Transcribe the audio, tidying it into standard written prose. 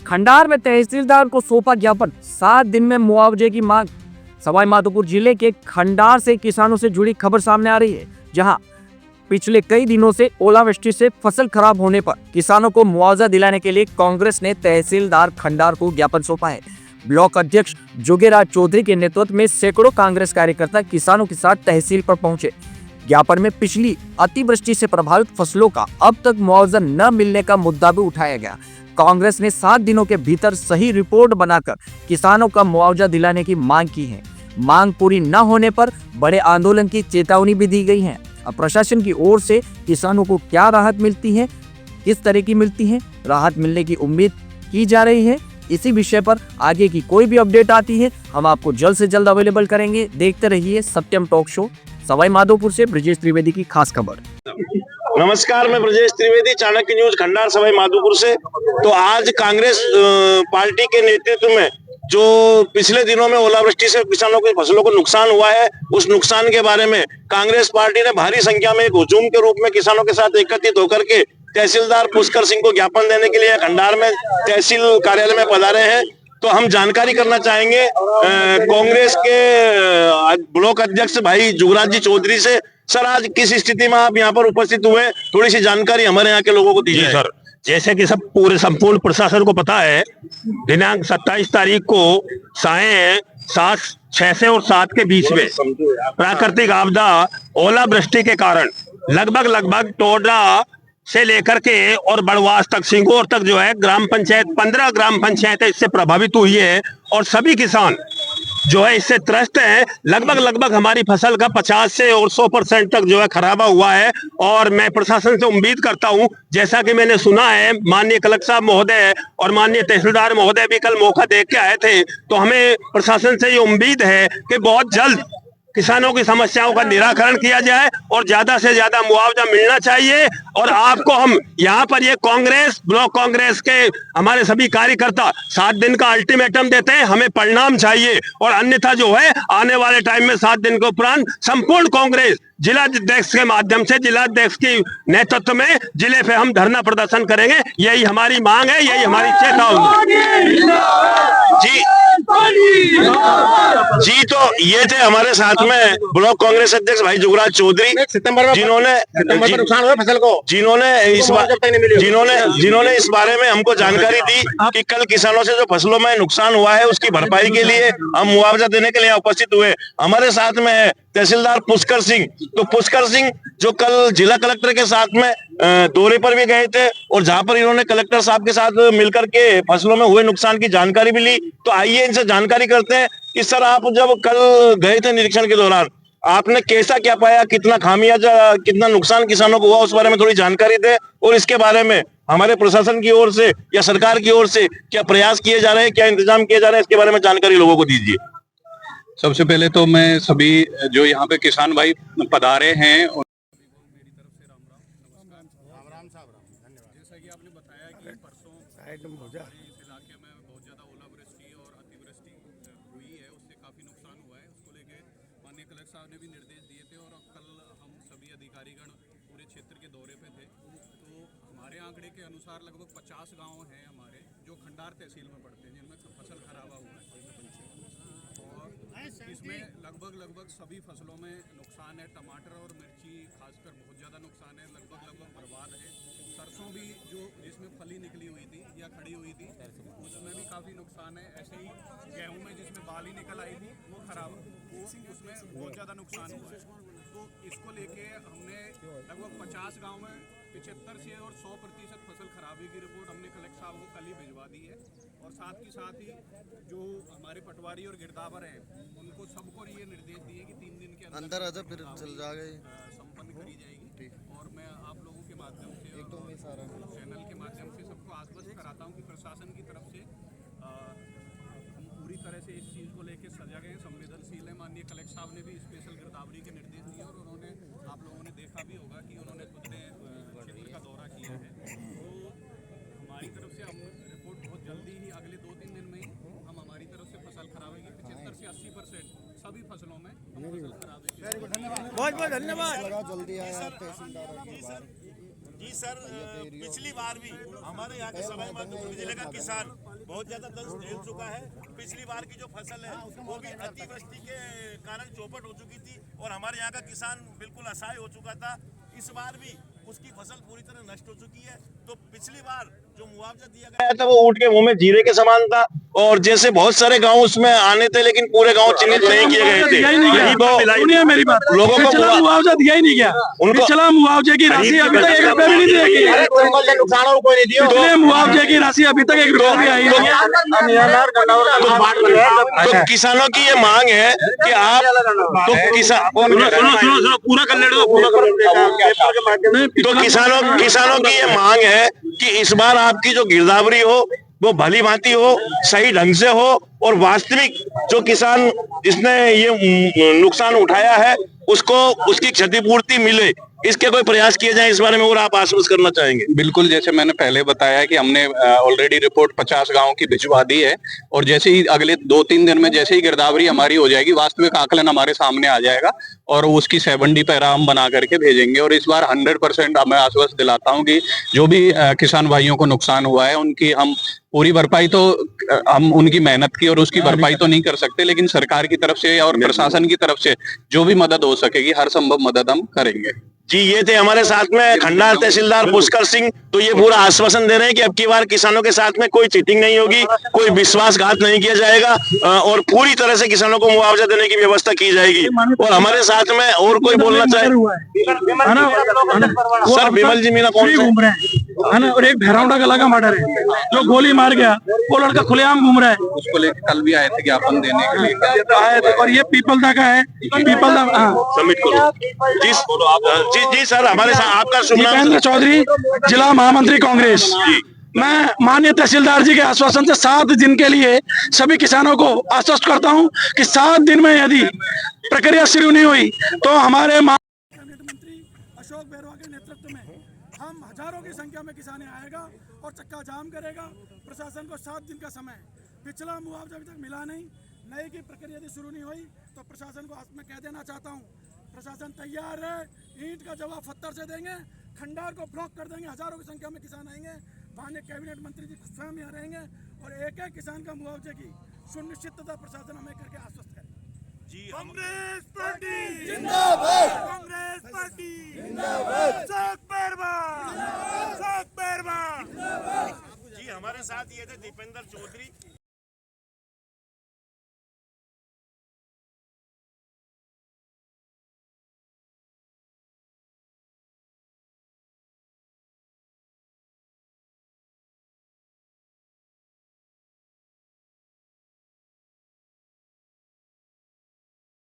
खंडार में तहसीलदार को सौंपा ज्ञापन, 7 दिन में मुआवजे की मांग। सवाई माधोपुर जिले के खंडार से किसानों से जुड़ी खबर सामने आ रही है, जहां पिछले कई दिनों से ओलावृष्टि से फसल खराब होने पर किसानों को मुआवजा दिलाने के लिए कांग्रेस ने तहसीलदार खंडार को ज्ञापन सौंपा है। ब्लॉक अध्यक्ष जोगेराज चौधरी के नेतृत्व में सैकड़ों कांग्रेस कार्यकर्ता किसानों के साथ तहसील पर पहुंचे। ज्ञापन में पिछली अतिवृष्टि से प्रभावित फसलों का अब तक मुआवजा न मिलने का मुद्दा भी उठाया गया। कांग्रेस ने 7 दिनों के भीतर सही रिपोर्ट बनाकर किसानों का मुआवजा दिलाने की मांग की है। मांग पूरी न होने पर बड़े आंदोलन की चेतावनी भी दी गई है। अब प्रशासन की ओर से किसानों को क्या राहत मिलती है, किस तरह की मिलती है, राहत मिलने की उम्मीद की जा रही है, इसी विषय पर आगे की कोई भी अपडेट आती है हम आपको जल्द से जल्द अवेलेबल करेंगे। देखते रहिए सत्यम टॉक शो। सवाई माधोपुर से ब्रजेश त्रिवेदी की खास खबर। नमस्कार, मैं ब्रजेश त्रिवेदी, चाणक्य न्यूज खंडार सवाई माधोपुर से। तो आज कांग्रेस पार्टी के नेतृत्व में जो पिछले दिनों में ओलावृष्टि से किसानों की फसलों को नुकसान हुआ है, उस नुकसान के बारे में कांग्रेस पार्टी ने भारी संख्या में एक हुजूम के रूप में किसानों के साथ एकत्रित होकर के तहसीलदार पुष्कर सिंह को ज्ञापन देने के लिए खंडार में तहसील कार्यालय में पधारे हैं। तो हम जानकारी करना चाहेंगे कांग्रेस के ब्लॉक अध्यक्ष भाई जोगराज जी चौधरी से। सर, आज किस स्थिति में आप यहाँ पर उपस्थित हुए, थोड़ी सी जानकारी हमारे यहाँ के लोगों को दीजिए। सर, जैसे कि सब पूरे संपूर्ण प्रशासन को पता है, दिनांक 27 तारीख को सायं 6 से और 7 के बीच में प्राकृतिक आपदा ओलावृष्टि के कारण लगभग टोडा से लेकर के और बड़वास तक, सिंगोर तक जो है ग्राम पंचायत 15 ग्राम पंचायतें इससे प्रभावित हुई है और सभी किसान जो है इससे त्रस्त है। लगभग हमारी फसल का 50 से और 100% तक जो है खराबा हुआ है। और मैं प्रशासन से उम्मीद करता हूं, जैसा कि मैंने सुना है माननीय कलेक्टर साहब महोदय और माननीय तहसीलदार महोदय भी कल मौका देख के आए थे, तो हमें प्रशासन से ये उम्मीद है कि बहुत जल्द किसानों की समस्याओं का निराकरण किया जाए और ज्यादा से ज्यादा मुआवजा मिलना चाहिए। और आपको हम यहाँ पर ये कांग्रेस, ब्लॉक कांग्रेस के हमारे सभी कार्यकर्ता 7 दिन का अल्टीमेटम देते हैं, हमें परिणाम चाहिए। और अन्यथा जो है आने वाले टाइम में 7 दिन के उपरांत संपूर्ण कांग्रेस जिलाध्यक्ष के माध्यम से, जिलाध्यक्ष की नेतृत्व में जिले पे हम धरना प्रदर्शन करेंगे। यही हमारी मांग है, यही हमारी चेतावनी। जी, तो ये थे हमारे साथ में ब्लॉक कांग्रेस अध्यक्ष भाई जोगराज चौधरी, जिन्होंने इस बारे में हमको जानकारी दी कि कल किसानों से जो फसलों में नुकसान हुआ है उसकी भरपाई के लिए हम मुआवजा देने के लिए उपस्थित हुए। हमारे साथ में है तहसीलदार पुष्कर सिंह। तो पुष्कर सिंह जो कल जिला कलेक्टर के साथ में दौरे पर भी गए थे और जहां पर इन्होंने कलेक्टर साहब के साथ मिलकर के फसलों में हुए नुकसान की जानकारी भी ली। तो आइए इनसे जानकारी करते हैं कि सर, आप जब कल गए थे निरीक्षण के दौरान आपने कैसा क्या पाया, कितना खामियाजा, कितना नुकसान किसानों को हुआ, उस बारे में थोड़ी जानकारी दें। और इसके बारे में हमारे प्रशासन की ओर से या सरकार की ओर से क्या प्रयास किए जा रहे हैं, क्या इंतजाम किए जा रहे हैं, इसके बारे में जानकारी लोगों को दीजिए। सबसे पहले तो मैं सभी जो यहाँ पे किसान भाई पधारे हैं जैसा कि आपने बताया कि परसों इस इलाके में बहुत ज़्यादा ओलावृष्टि और अतिवृष्टि हुई है, उससे काफ़ी नुकसान हुआ है। उसको लेके माननीय कलेक्टर साहब ने भी निर्देश दिए थे और कल हम सभी अधिकारीगण पूरे क्षेत्र के दौरे पे थे। तो हमारे आंकड़े के अनुसार लगभग 50 गाँव हैं हमारे जो खंडार तहसील में पड़ते हैं, जिनमें फसल खराबा हुआ है और इसमें लगभग सभी फसलों में नुकसान है। टमाटर और मिर्ची खासकर बहुत ज़्यादा नुकसान है, लगभग बर्बाद है। सरसों भी जो जिसमें फली निकली हुई थी या खड़ी हुई थी उसमें भी काफ़ी नुकसान है। ऐसे ही गेहूं में जिसमें बाली निकल आई थी वो खराब, वो उसमें बहुत ज़्यादा नुकसान हुआ है। तो इसको लेके हमने लगभग 50 गाँव में 75 से और 100% फसल खराबी की रिपोर्ट हमने कलेक्टर साहब को कल ही भिजवा दी है। और साथ ही जो हमारे पटवारी और गिरदावर हैं उनको सबको ये निर्देश दिए कि 3 दिन के अंदर फिर चल जाएगा, संपन्न करी जाएगी। और मैं आप लोगों के माध्यम से चैनल के माध्यम से सबको आश्वस्त कराता हूँ कि प्रशासन की तरफ से हम पूरी तरह से इस चीज़ को लेकर सजग हैं, संवेदनशील है। माननीय कलेक्टर साहब ने भी स्पेशल गिरदावरी के निर्देश दिए और उन्होंने, आप लोगों ने देखा भी होगा कि उन्होंने खुद ने क्षेत्र का दौरा किया है। तो हमारी तरफ से हम रिपोर्ट बहुत जल्दी ही अगले 2-3 दिन में ही हम हमारी तरफ से फसल खराबे की 75 से 80% सभी फसलों में फसल खराबे की। बहुत धन्यवाद। जल्दी आया तहसीलदार जी सर, पिछली बार भी हमारे यहाँ के सवाई माधोपुर जिले का किसान बहुत ज्यादा दंश झेल चुका है। पिछली बार की जो फसल है वो भी अतिवृष्टि के कारण चौपट हो चुकी थी और हमारे यहाँ का किसान बिल्कुल असहाय हो चुका था। इस बार भी उसकी फसल पूरी तरह नष्ट हो चुकी है। तो पिछली बार जो मुआवजा दिया गया था वो ऊँट के मुंह में जीरे के समान था और जैसे बहुत सारे गांव उसमें आने थे लेकिन पूरे गांव चिन्हित नहीं किए गए थे। यही तो सुनिए मेरी बात, लोगों को पिछला मुआवजा दिया ही नहीं गया। उनको पिछला मुआवजे की राशि अभी तक 1 रुपया भी नहीं दिया गया। पिछले मुआवजे की राशि अभी तक 1 रुपया भी आई नहीं है। तो किसानों की ये मांग है कि आप तो किसान पूरा कर ले तो किसानों की ये मांग है कि इस बार आपकी जो गिरदावरी हो वो भली भांति हो, सही ढंग से हो और वास्तविक जो किसान जिसने ये नुकसान उठाया है उसको उसकी क्षतिपूर्ति मिले, इसके कोई प्रयास किए जाए इस बारे में और आप आश्वस्त करना चाहेंगे? बिल्कुल, जैसे मैंने पहले बताया कि हमने ऑलरेडी रिपोर्ट 50 गांव की भिजवा दी है और जैसे ही अगले 2-3 दिन में जैसे ही गिरदावरी हमारी हो जाएगी, वास्तविक आकलन हमारे सामने आ जाएगा और उसकी 7D पैरा हम बना करके भेजेंगे। और इस बार 100% मैं आश्वस्त दिलाता हूं कि जो भी किसान भाइयों को नुकसान हुआ है उनकी हम पूरी भरपाई तो हम उनकी मेहनत की और उसकी भरपाई तो नहीं कर सकते, लेकिन सरकार की तरफ से और प्रशासन की तरफ से जो भी मदद हो सकेगी हर संभव मदद हम करेंगे। जी, ये थे हमारे साथ में खंडार तहसीलदार पुष्कर सिंह। तो ये पूरा आश्वासन दे रहे हैं कि अब की बार किसानों के साथ में कोई चीटिंग नहीं होगी, कोई विश्वासघात नहीं किया जाएगा और पूरी तरह से किसानों को मुआवजा देने की व्यवस्था की जाएगी। और हमारे साथ में और कोई बोलना चाहे? सर विमल जी मीना कौन घूम रहे हैं ना, और एक भैरवडा गला का मर्डर है, जो गोली मार गया वो लड़का खुलेआम घूम रहा है। उसको लेकर कल भी आए थे ज्ञापन देने के लिए आए थे और ये पीपलदा का है, पीपलदा सबमिट करो। जी सर, हमारे साथ आपका शुभ नाम? दीपेंद्र चौधरी, जिला महामंत्री कांग्रेस। मैं माननीय तहसीलदार जी के आश्वासन से 7 दिन के लिए सभी किसानों को आश्वस्त करता हूं कि 7 दिन में यदि प्रक्रिया शुरू नहीं हुई तो हमारे मंत्री अशोक बेरवा के नेतृत्व में हम हजारों की संख्या में किसान आएगा और चक्का जाम करेगा। प्रशासन को 7 दिन का समय, पिछला मुआवजा अभी तक मिला नहीं, नए की प्रक्रिया यदि शुरू नहीं हुई तो प्रशासन को मैं कह देना चाहता हूँ, प्रशासन तैयार है, ईंट का जवाब पत्थर से देंगे, खंडार को ब्लॉक कर देंगे। हजारों की संख्या में किसान आएंगे, माननीय कैबिनेट मंत्री जी स्वयं यहाँ रहेंगे और एक एक किसान का मुआवजे की सुनिश्चितता प्रशासन हमें करके आश्वस्त करें। जी कांग्रेस पार्टी जिंदाबाद, कांग्रेस पार्टी जिंदाबाद, सात पैरवा जी हमारे साथ ये थे दीपेंद्र चौधरी।